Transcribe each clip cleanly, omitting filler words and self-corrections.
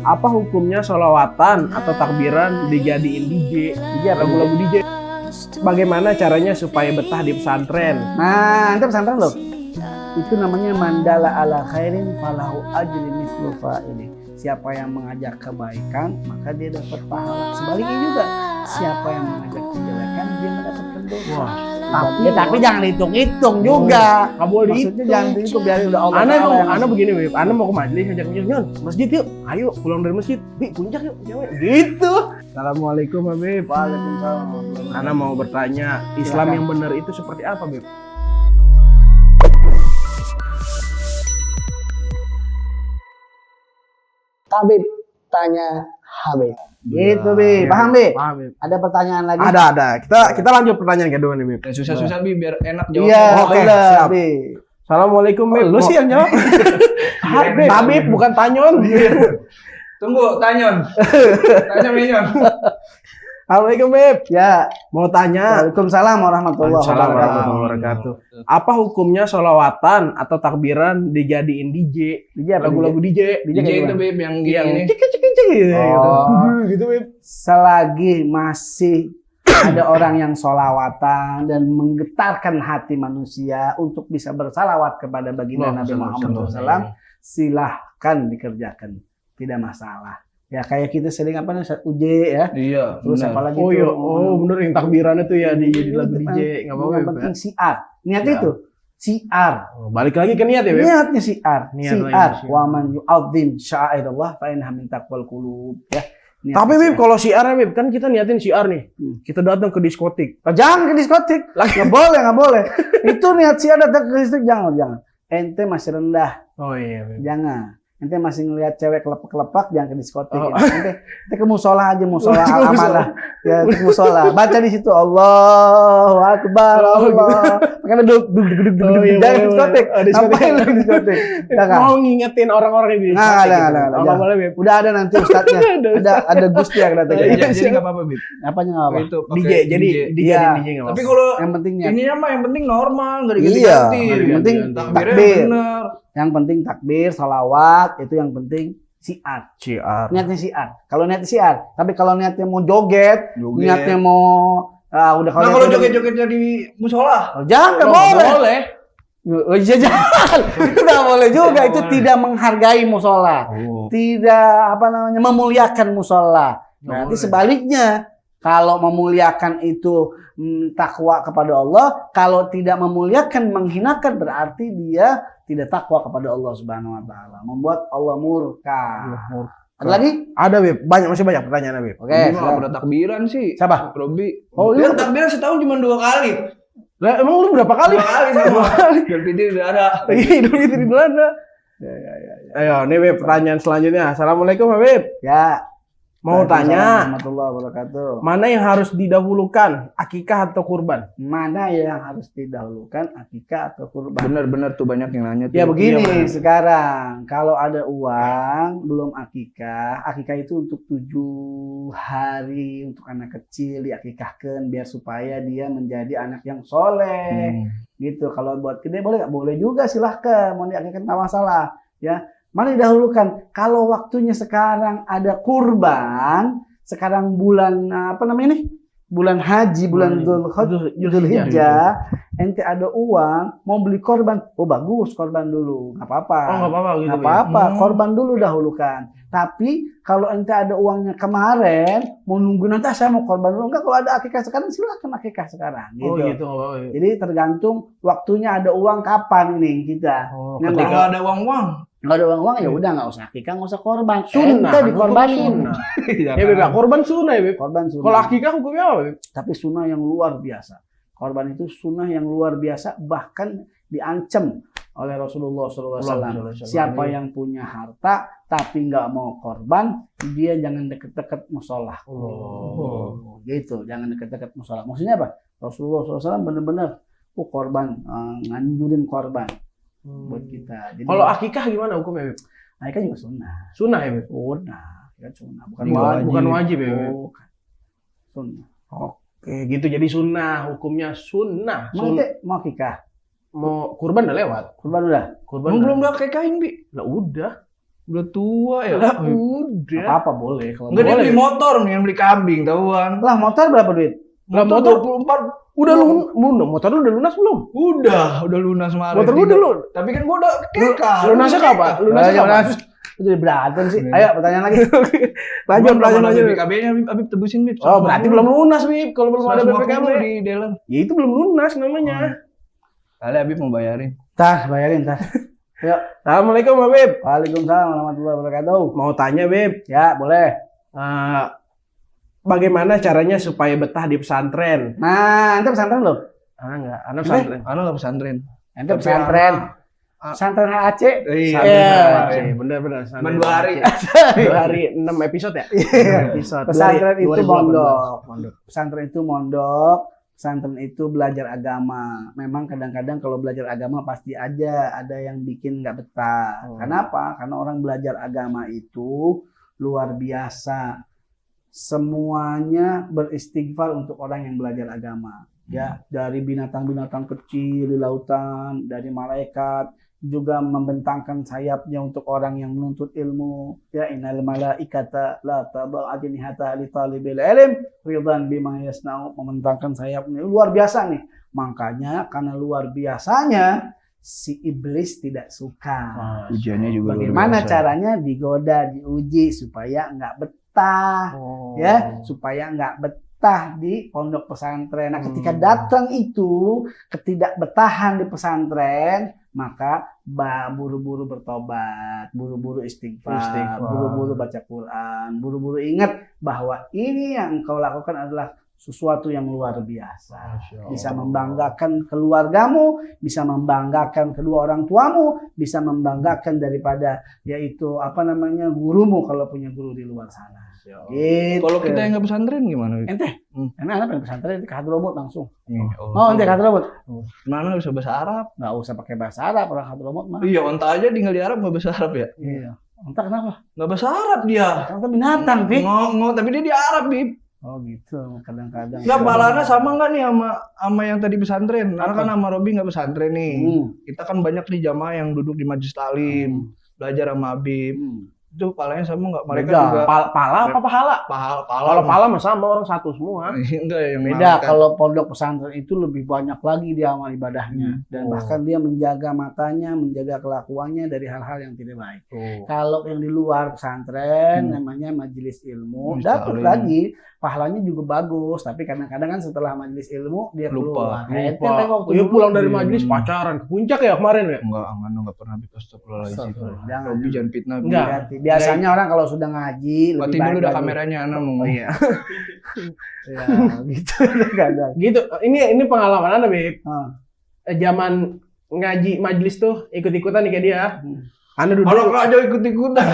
Apa hukumnya sholawatan atau takbiran dijadiin DJ? Lagu-lagu DJ. Bagaimana caranya supaya betah di pesantren? Nah, ente pesantren loh. Itu namanya mandala ala khairin falahu ajri mislu fa'ili. Siapa yang mengajak kebaikan, maka dia dapat pahala. Sebaliknya juga, siapa yang mengajak kejelekan, dia mendapatkan dosa. Wah, Tapi jangan dihitung-hitung juga. Nggak boleh Maksudnya dihitung. jangan dihitung, biar udah Allah. Ana begini, Beb. Ana mau ke majelis, ngajak nyon, masjid yuk. Ayo, pulang dari masjid. Bi, puncak yuk, cewek. Gitu. Assalamualaikum, Beb. Waalaikumsalam. Ana mau bertanya, Islam yang benar itu seperti apa, Beb? Tabib tanya Habib. Gitu, Bi. Paham, Bi? Paham, Beb. Ada pertanyaan lagi? Ada. Kita lanjut pertanyaan kedua nih, Beb. Susah-susah Bi biar enak jawabnya. Iya, Oke, benar, siap. Bi. Assalamualaikum, Beb. Lu sih yang jawab. Habib. Habib, bukan Tanyon. Tunggu, Tanyon. Tanya Menyon. Assalamualaikum, Beb. Ya. Mau tanya. Waalaikumsalam warahmatullahi Waalaikumsalam wabarakatuh. warahmatullahi wabarakatuh. Apa hukumnya sholawatan atau takbiran dijadiin DJ? DJ apa, Lagu-lagu DJ. DJ itu Beb yang gini. Cek gitu. Oh. Gitu, Beb. Selagi masih ada orang yang sholawatan dan menggetarkan hati manusia untuk bisa bersalawat kepada baginda Nabi Muhammad SAW, silahkan dikerjakan, tidak masalah. Ya kayak kita sering apa nih UJ ya, Iya. terus apalagi Oh iya, bener yang takbiran itu ya di lagu Itu DJ, nggak apa-apa. yang Beb. penting siar, niat Ya. itu siar. Oh, balik lagi ke niat ya, Beb. Niatnya siar, Niat lagi, siar. siar. Wa man yu'adzim sya'airallah fa innaha min taqwal qulub ya. Niatnya Tapi Beb, siar. kalau siar ya, Beb, kan kita niatin siar nih. Hmm. Kita datang ke diskotik. Oh, jangan ke diskotik. Nggak boleh. Itu niat siar datang ke diskotik, jangan. Ente masih rendah, Oh iya, Beb. jangan. Ente masih ngelihat cewek kelepak-kelepak, jangan ke diskotik. Oh. Ente ke musola aja, musola Ke musola. amanah. Ya, ke musola. Baca di situ Allahu Akbar, Allah. Makanya duduk. Oh, iya, Jangan ke boleh, diskotik. boleh. Oh, diskotik. Ngapain lu ke diskotik? Jangan. Mau ngingetin orang-orang di Nggak diskotik. ada, gitu. nggak ada. Oh, nggak Jangan. boleh, Beb. Udah ada nanti ustadznya. ada Gusti yang datang. Iya, Jadi nggak apa-apa Beb. Apanya nggak apa? Itu pakai DJ, jadi DJ Iya. DJ nggak Tapi apa-apa. kalau Yang penting niat. ininya mah yang penting normal, nggak Iya, diganti-ganti. yang penting Takbirnya takbir. bener. Yang penting takbir, salawat, itu yang penting siar. Siar. Niatnya siar. Kalau niatnya siar, tapi kalau niatnya mau joget, niatnya mau udah Nah kalau joget-jogetnya di musola, jangan, nggak oh, boleh. boleh. Oh, iya, jangan. Itu nggak boleh juga. Itu tidak menghargai musola, tidak memuliakan musola. Berarti boleh. sebaliknya, kalau memuliakan itu takwa kepada Allah, kalau tidak memuliakan, menghinakan, berarti dia tidak takwa kepada Allah Subhanahu Wa Taala, membuat Allah murka. Ada lagi? Ada, Beb. Masih banyak pertanyaan, Beb. Oke. Ini mah silakan. pada takbiran sih. Siapa? Robi. Oh, Dia iya. takbiran setahun cuma 2 kali. Lah, emang lu berapa kali? 2 kali sama. Dan Fitri udah ada. Iya, Idul Fitri dulu ada. Ayo, nih Beb, pertanyaan selanjutnya. Assalamualaikum, Beb. Ya. Mau tanya, Warahmatullahi wabarakatuh. mana yang harus didahulukan, akikah atau kurban? Mana yang harus didahulukan, akikah atau kurban? Bener-bener tuh banyak yang nanya tuh. Ya begini Iya, sekarang, kalau ada uang belum akikah, akikah itu untuk 7 hari untuk anak kecil diakikahkan biar supaya dia menjadi anak yang soleh, gitu. Kalau buat gede boleh nggak? Boleh juga, silahkan mau diakikahkan nggak masalah, ya. Mana didahulukan? Kalau waktunya sekarang ada kurban, sekarang bulan apa namanya nih? Bulan haji, bulan Dzulhijjah, ente ada uang mau beli korban, oh bagus korban dulu, nggak apa-apa. Oh, nggak apa-apa gitu. Nggak Beb. apa-apa, korban dulu dahulukan. Tapi kalau ente ada uangnya kemarin, mau nunggu nanti saya mau korban dulu, enggak, kalau ada akikah sekarang silakan akikah sekarang. Gitu. Oh, gitu. Oh, iya. Jadi tergantung waktunya ada uang kapan ini kita. Oh, Nah, Ketika ada uang-uang. nggak ada uang ya udah nggak usah akikah, nggak usah korban. Sunnah, Ente dikorbanin. hukum sunnah. Ya, Beb, korban sunnah ya, Beb. Korban sunnah. Kalau akikah hukumnya apa, Beb? Tapi sunnah yang luar biasa. Korban itu sunnah yang luar biasa, bahkan diancam oleh Rasulullah SAW. Siapa yang punya harta tapi nggak mau korban, dia jangan deket-deket musola. Oh. Gitu, jangan deket-deket musola. Maksudnya apa? Rasulullah SAW benar-benar korban, nganjurin korban buat kita. Jadi, Kalau akikah gimana hukumnya, Beb? mereka juga sunnah. Sunnah ya, Beb? Sunnah, ya sunnah. Bukan Bukan wajib. bukan wajib ya, Beb? Bukan. Sunnah. Oke, gitu. Jadi sunnah, hukumnya sunnah. Mau mau akikah? Mau kurban udah lewat. Kurban udah? Kurban Belum udah kayak kain, Bi. Lah udah. Udah tua ya. Lah udah. Apa boleh kalau Enggak, dia boleh. beli motor nih, yang beli kambing tahuan. Lah motor berapa duit? Lah Motor motor 24. udah motor lu udah lunas belum? Udah lunas kemarin. Motor lu udah lu. Tapi kan gua udah kekal. Lunasnya kapan? Lunasnya kapan? Itu jadi berantem sih. Ayo pertanyaan lagi. Lanjut. BPKB-nya Habib tebusin, Bib. Oh, berarti belum lunas, Bib. Kalau belum ada 150 BPKB. di dealer. Ya itu belum lunas namanya. Kali Habib mau bayarin. Tah, bayarin tah. Yuk. Assalamualaikum, Bib. Waalaikumsalam warahmatullahi wabarakatuh. Mau tanya, Bib. Ya, boleh. Eh, bagaimana caranya supaya betah di pesantren? Nah, ente pesantren loh. Enggak, anak pesantren. Ana enggak pesantren. Ente pesantren. Pesantren HAC. Iya. Bener. Cuman 2 hari. 2 hari 6 episode ya? Episode. Pesantren itu 2018. mondok. Pesantren itu mondok. Pesantren itu belajar agama. Memang kadang-kadang kalau belajar agama pasti aja ada yang bikin nggak betah. Kenapa? Karena orang belajar agama itu luar biasa. Semuanya beristighfar untuk orang yang belajar agama. Ya, dari binatang-binatang kecil di lautan, dari malaikat, juga membentangkan sayapnya untuk orang yang menuntut ilmu. Ya, innal malaikata la tadau ajnihata li talibil ilm ridwan bima yasna'u, membentangkan sayapnya. Luar biasa nih. Makanya karena luar biasanya si iblis tidak suka. Ujiannya juga luar Bagaimana biasa. caranya digoda, diuji supaya nggak betah, ya, supaya nggak betah di pondok pesantren. Nah, ketika datang itu ketidakbetahan di pesantren, maka buru-buru bertobat, buru-buru istighfar, buru-buru baca Quran, buru-buru ingat bahwa ini yang engkau lakukan adalah sesuatu yang luar biasa. Bisa membanggakan keluargamu, bisa membanggakan kedua orang tuamu, bisa membanggakan daripada yaitu gurumu kalau punya guru di luar sana. Gitu. Kalau kita yang nggak pesantren gimana? Bib? ente, enak apa pesantren di Hadromut langsung. Oh, Mau ente Hadromut? Mana bisa bahasa Arab? Nggak usah pakai bahasa Arab orang Hadromut mah. Iya, onta aja tinggal di Arab nggak bahasa Arab ya? Iya. Entah kenapa? Nggak bahasa Arab dia. Entah binatang, Pi. Ngomong, tapi dia di Arab, Bib. Oh gitu, kadang-kadang. Nggak, pahalanya sama nggak nih sama yang tadi pesantren? Karena kan sama Robi nggak pesantren nih. Kita kan banyak nih jamaah yang duduk di majelis talim, belajar sama Habib. Itu pahalanya sama nggak? Mereka Beda. juga Pala apa pahala? pahala. Kalau pala mah sama orang satu semua. Enggak yang Beda makan. kalau pondok pesantren itu lebih banyak lagi dia amal ibadahnya dan bahkan dia menjaga matanya, menjaga kelakuannya dari hal-hal yang tidak baik. Kalau yang di luar pesantren namanya majelis ilmu, Majelis dapat taklim. lagi pahalanya juga bagus, tapi kadang-kadang kan setelah majelis ilmu dia Lupa. keluar. Ente tengok Iya dulu. pulang dari majelis pacaran ke puncak ya kemarin ya? Enggak pernah Bib. Astagfirullahaladzim. Astagfirullah. Jangan. Robi jangan fitnah. Bib. Enggak. Hati-hati. Biasanya orang kalau sudah ngaji lebih Berarti baik dulu udah lagi. kameranya Ana mau. Oh iya. Ya, gitu kadang. Gitu. Ini pengalaman Anda, Bib. Ah. Zaman ngaji majelis tuh ikut-ikutan nih kayak dia. Anda duduk Anak aja ikut-ikutan.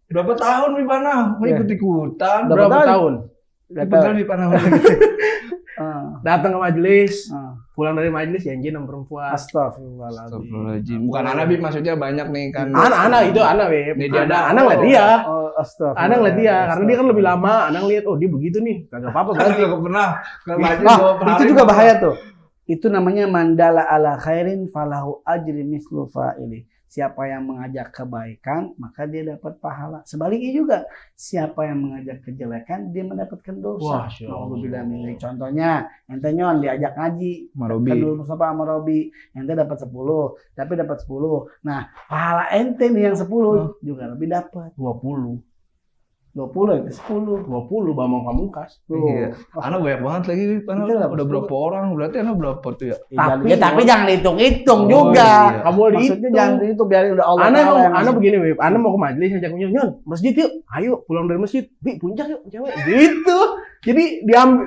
Berapa tahun Bib Ana? Mau ikut-ikutan. berapa tahun? Betul Bib Ana. Datang ke majelis, Ah. pulang dari majelis janjian sama perempuan. Astagfirullahaladzim. Astagfirullahaladzim. Bukan Ana Bib, maksudnya banyak nih kan. Anak itu anak, Bib. Ini dia Anak ngeliat dia. Oh, astagfirullah. Anak ngeliat dia, karena dia kan lebih lama. Anak lihat, oh dia begitu nih, kagak apa-apa Kan berarti. nggak pernah. Itu juga bahaya tuh. Itu namanya mandala ala khairin falahu ajri mislu fa'ili. Siapa yang mengajak kebaikan, maka dia dapat pahala. Sebaliknya juga, siapa yang mengajak kejelekan, dia mendapatkan Wah, dosa. Masya Alhamdulillah. Contohnya, ente nyon diajak ngaji, Sama Robi. kan dulu Mustafa sama Robi, ente dapat 10, tapi dapat 10. Nah, pahala ente nih yang 10 juga lebih dapat. 20 itu 10. 20 Bambang Pamungkas. Iya. Ana banyak banget lagi Bib. Ana Itu udah berapa orang? Berarti Ana berapa tuh ya? Tapi jangan dihitung-hitung Oh, juga. iya. Kamu mau Maksudnya dihitung. jangan itu biarin udah Allah Ana Ta'ala yang Ana ngasih. begini, Bib. Ana mau ke majelis ngajak nyon, masjid yuk. Ayo pulang dari masjid. Bi, puncak yuk, cewek. Gitu. Jadi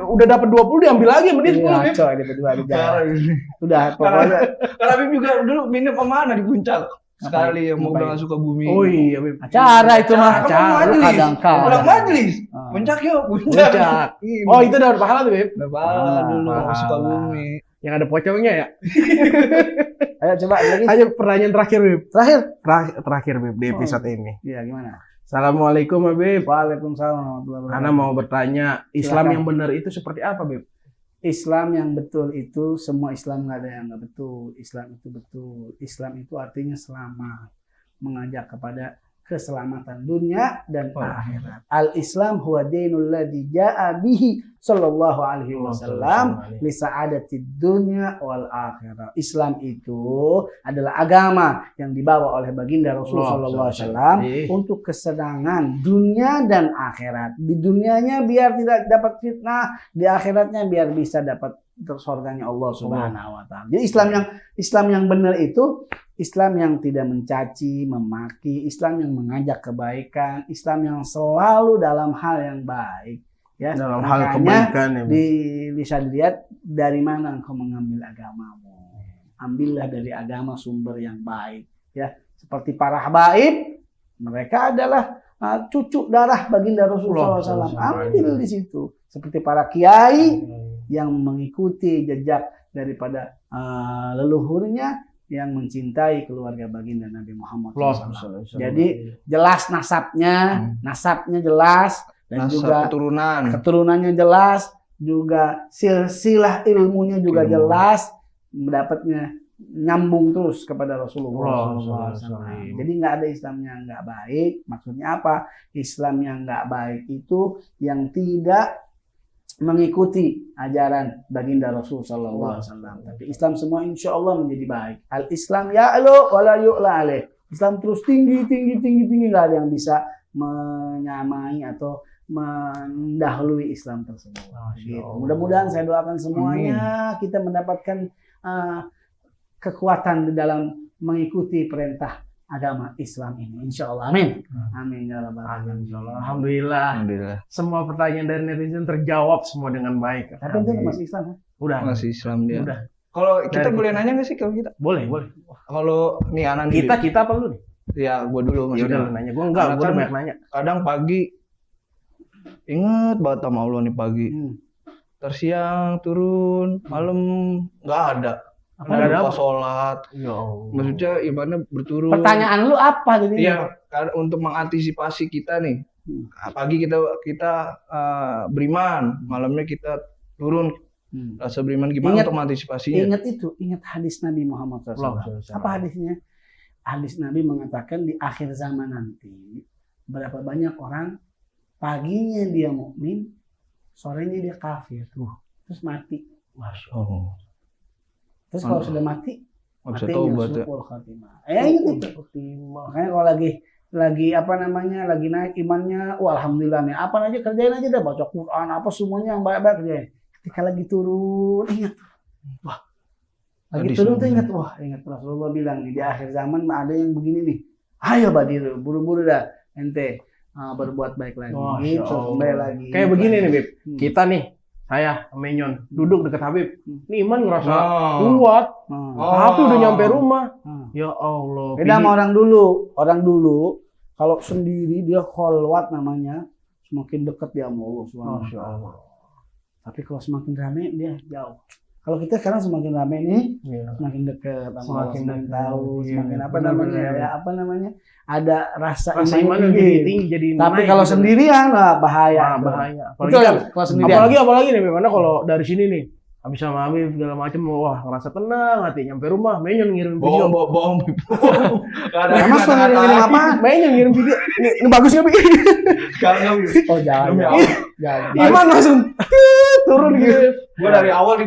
udah dapat 20 diambil lagi sama dia 10, Bib. Coy, berdua di jalan. Parah ini. Udah pokoknya Karena Bib juga dulu minum kemana di puncak? Sekali yang mau Ngapain? bilang suka bumi. Oh iya, Bib. acara itu mah. Acara. Lu kadang-kadang. Pulang majelis. Ah. Puncak yuk, puncak. Puncak. Iya. Oh, itu dapat pahala tuh, Bib. Udah pahala dulu pahala. suka bumi. Yang ada pocongnya ya. Ayo coba lagi. Ayo pertanyaan terakhir, Bib. Terakhir. Terakhir, Bib, di episode ini. Iya, gimana? Assalamualaikum, Bib. Waalaikumsalam warahmatullahi wabarakatuh. Ana mau bertanya, Islam Silakan. yang benar itu seperti apa, Bib? Islam yang betul itu semua Islam nggak ada yang nggak betul. Islam itu betul. Islam itu artinya selamat, mengajak kepada keselamatan dunia dan akhirat. Al-Islam huwa dinul ladzi jaa bihi sallallahu alaihi wasallam li sa'adatid dunya wal akhirah. Islam itu adalah agama yang dibawa oleh baginda Rasul sallallahu alaihi wasallam untuk kesenangan dunia dan akhirat. Di dunianya biar tidak dapat fitnah, di akhiratnya biar bisa dapat surganya Allah Subhanahu wa taala. Jadi Islam yang benar itu Islam yang tidak mencaci, memaki, Islam yang mengajak kebaikan, Islam yang selalu dalam hal yang baik. Ya, dalam hal kebaikan. Bisa dilihat dari mana engkau mengambil agamamu. Ambillah dari agama sumber yang baik. Ya, seperti para habaib, mereka adalah cucu darah baginda Rasulullah SAW. Ambil di situ. Seperti para kiai yang mengikuti jejak daripada leluhurnya, yang mencintai keluarga baginda Nabi Muhammad SAW. Jadi jelas nasabnya jelas, dan juga keturunannya jelas, juga silsilah ilmunya juga jelas, mendapatnya nyambung terus kepada Rasulullah SAW. Jadi nggak ada Islam yang nggak baik. Maksudnya apa? Islam yang nggak baik itu yang tidak mengikuti ajaran baginda Rasul sallallahu alaihi wasallam. Tapi Islam semua insya Allah menjadi baik. Al-Islam ya'lu wa la yu'la alaih. Islam terus tinggi, nggak ada yang bisa menyamai atau mendahului Islam tersebut. Gitu. Mudah-mudahan saya doakan semuanya kita mendapatkan kekuatan di dalam mengikuti perintah agama Islam ini, insya Allah. Amin. Amin ya rabbal alamin. Alhamdulillah. Semua pertanyaan dari netizen terjawab semua dengan baik. Tapi itu masih Islam kan? Udah. Masih Islam dia. Udah. Kalau kita boleh nanya nggak sih kalau kita? Boleh. Kalau nih Anan kita apa lu nih? Ya gua dulu Ya udah lu nanya. Gua enggak, gua banyak nanya. Kadang pagi inget banget sama Allah nih pagi. Terus siang turun, malam nggak ada. Nggak ada sholat. Ya Allah. Maksudnya ibaratnya berturun. Pertanyaan lu apa jadi? Iya, untuk mengantisipasi kita nih. Pagi kita beriman, malamnya kita turun. Rasa beriman gimana untuk mengantisipasinya? Ingat hadis Nabi Muhammad SAW. Apa hadisnya? Hadis Nabi mengatakan di akhir zaman nanti berapa banyak orang paginya dia mukmin, sorenya dia kafir, terus mati. Masya Allah. Terus kalau sudah mati, matinya suul khatimah. Itu. Makanya kalau lagi apa namanya, lagi naik imannya, alhamdulillah nih, apa aja kerjain aja deh, baca Quran, apa semuanya yang baik-baik kerjain. Ketika lagi turun, ingat, ingat Rasulullah bilang nih, di akhir zaman ada yang begini nih, ayo Badir, buru-buru dah, ente berbuat baik lagi, kembali lagi. Kayak begini nih, Bib, kita nih. Saya, Menyon, duduk dekat Habib. Nih Iman ngerasa kuat. Tapi udah nyampe rumah. Ya Allah. Beda sama orang dulu. Orang dulu, kalau sendiri dia kholwat namanya, semakin dekat dia sama Allah SWT. Tapi kalau semakin rame, dia jauh. Kalau kita sekarang semakin rame nih, semakin dekat sama Allah, semakin tahu, semakin apa namanya, ada rasa iman tinggi. Jadi tapi kalau sendirian lah bahaya. Apalagi nih, memang kalau dari sini nih, habis sama Habib segala macam, wah ngerasa tenang hati, nyampe rumah, Menyon ngirim video. Bohong. Emang suka ngirim apa? Menyon ngirim video. Ini bagus nggak, Bi? Oh jangan. Iman langsung turun gitu. Gua dari awal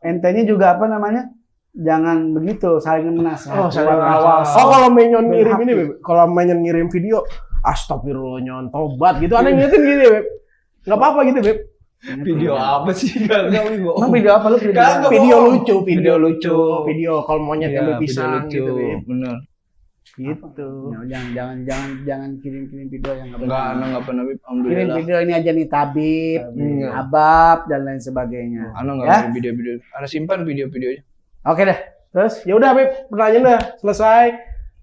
Entenya juga apa namanya? Jangan begitu, saling menasihati. Kalau Menyon ngirim ini, Beb. Kalau Menyon ngirim video, astagfirullah nyon, tobat gitu. Aneh ngingetin gini, Beb. Enggak apa-apa gitu, Beb. Video apa sih? Emang video apa lu? Video lucu. Video kalau monyet yang berpisah gitu, Beb. Bener. Gitu. Jangan kirim video yang enggak pernah, Bib. Alhamdulillah. Kirim video ini aja nih Tabib, Abab dan lain sebagainya. Enggak ada video-video. Ana simpan video-videonya. Oke deh. Terus ya udah, Bib, pertanyaan udah selesai.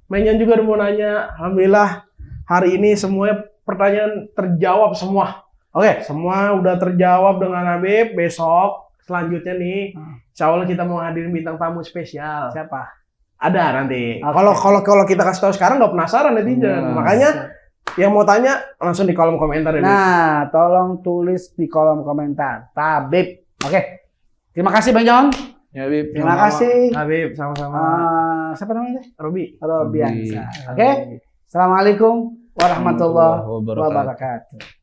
Menyon juga udah mau nanya. Alhamdulillah hari ini semuanya pertanyaan terjawab semua. Oke, semua udah terjawab dengan Habib. Besok selanjutnya nih, insya Allah kita mau hadirin bintang tamu spesial. Siapa? Ada nanti. Kalau kita kasih tahu sekarang nggak penasaran netizen. Makanya yang mau tanya langsung di kolom komentar ya. Nah, tolong tulis di kolom komentar Tabib. Oke. Terima kasih Bang John. Ya, Bib. Terima kasih. Habib, sama-sama. Siapa namanya? Robi. Robiansa. Oke. Assalamualaikum warahmatullahi wabarakatuh.